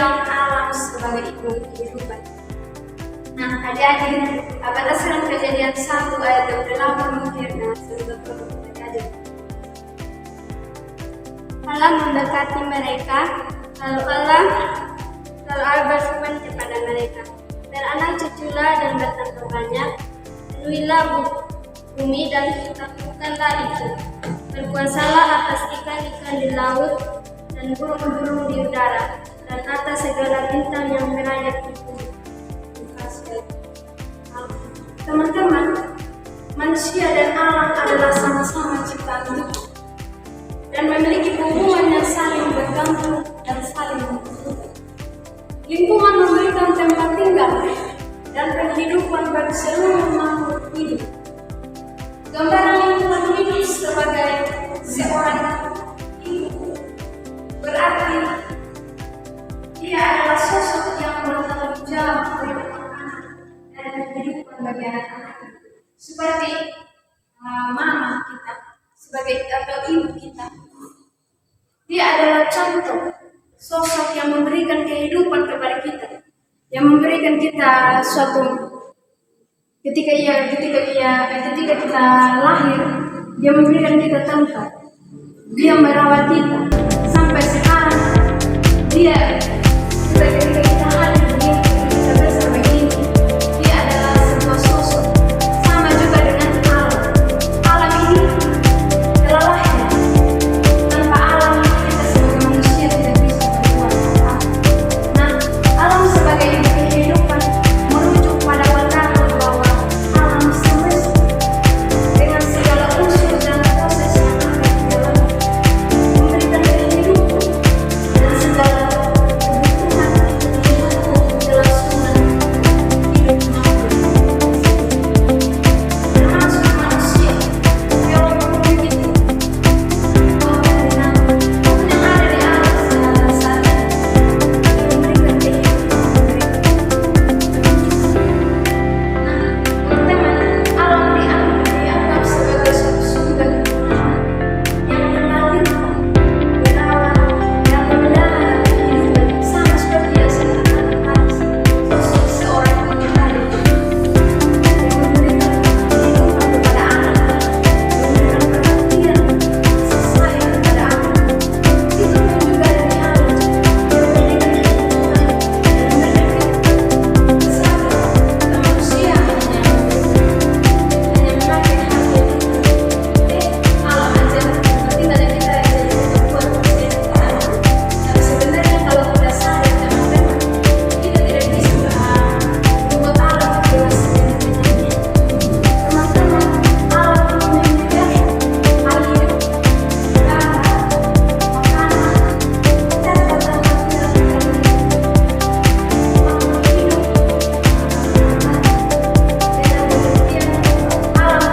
memegang alam sebagai ibu kehidupan. Nah, adik-adik, berdasarkan Kejadian 1 ayat 28 mengenai sebagai terjadi. Allah mendekati mereka, lalu Allah berfirman kepada mereka, beranak cuculah dan bertambah banyak, penuhilah bumi dan taklukkanlah itu, berkuasalah atas ikan-ikan di laut dan burung-burung di udara, dan atas segala bintang yang merayap di bumi. Teman-teman, manusia dan alam adalah sama-sama ciptaan Tuhan dan memiliki hubungan yang saling bergantung dan saling membutuhkan. Lingkungan memberikan tempat tinggal dan penghidupan bagi seluruh makhluk hidup. Gambaran lingkungan hidup sebagai seorang ibu berarti dia adalah sosok yang bertanggung jawab terhadap anak dan kehidupan bagi anak-anak. Seperti mama kita, sebagai ibu kita, dia adalah contoh sosok yang memberikan kehidupan kepada kita, yang memberikan kita suatu ketika kita lahir, dia memberikan kita tempat, dia merawat kita sampai sekarang. Dia ketika kita hadir di kita besar begini, dia adalah sebuah sosok. Sama juga dengan alam. Alam ini telah lahir. Tanpa alam kita sebagai manusia tidak bisa berbuat apa-apa. Nah, alam sebagai kehidupan merujuk pada pendapat bahwa alam semesta dengan segala unsur dan proses yang ada di dalamnya memberikan kehidupan dan segala kebutuhan kehidupan kelangsungan hidup makhluk, termasuk manusia, biolog begitu, bahwa dengan apapun yang ada di alam secara sadar memberikan kehidupan mereka. Nah, teman-teman, alam dianggap sebagai suatu sumber kehidupan yang mengalirkan, merawat, dan memelihara kehidupan sama seperti yang seakan-akan sosok seorang ibu tadi yang memberikan kehidupan kepada anak, memberikan perhatian, kasih sayang kepada anak. Itu pun juga dari alam yang memberikan kehidupan dan memberikan kesadaran kepada manusia hanya memakai hati alam aja, berarti pada kita aja yang berbuat kesehatan. Tapi sebenarnya kalau kita sadar, teman-teman, kita tidak bisa membuat alam jelas sebenarnya. Teman-teman, alam menyediakan air, udara, makanan, dan kata-kata yang makhluk hidup. Dengan demikian, alam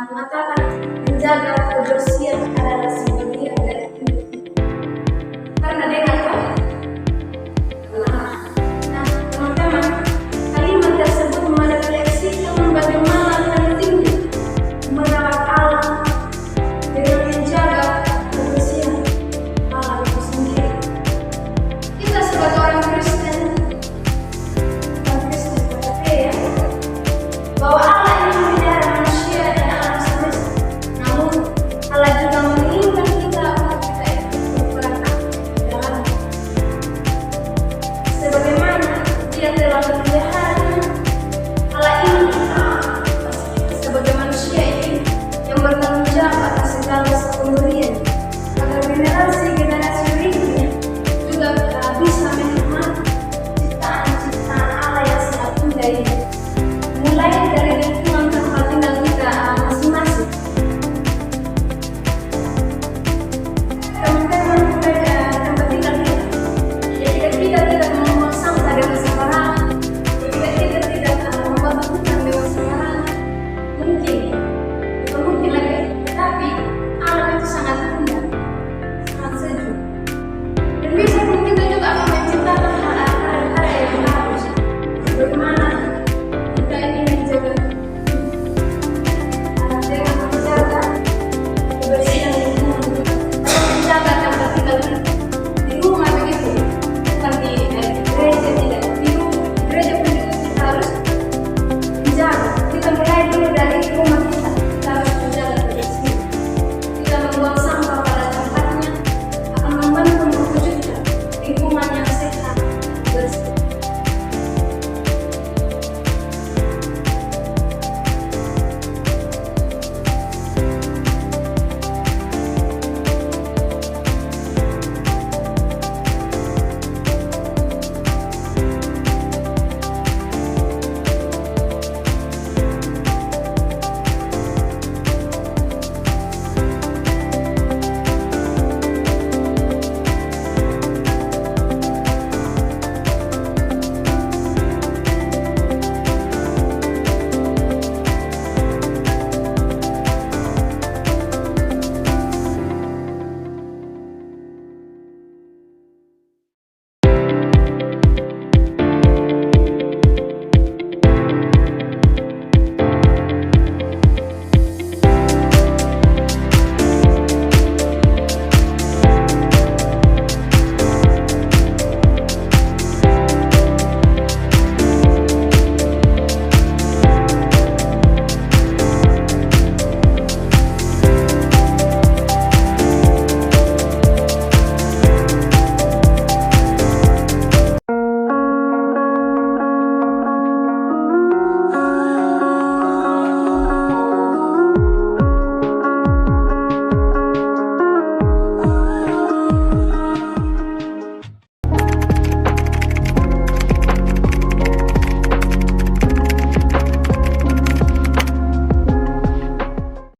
mengatakan menjaga kebersihan adalah sebagian dari hidup. Karena dengan nah, teman-teman, kalimat tersebut merefleksikan bagaimana pentingnya merawat alam dengan menjaga kebersihan alam itu sendiri. Kita sebagai orang Kristen percaya bahwa Allah yang memelihara manusia dan alam semesta. Namun Allah juga menginginkan kita untuk kita ikut berperan aktif dalam sebagaimana Dia telah memeliharanya. Allah ingin kita sebagai manusia ini yang bertanggung jawab atas segala pemberian agar generasi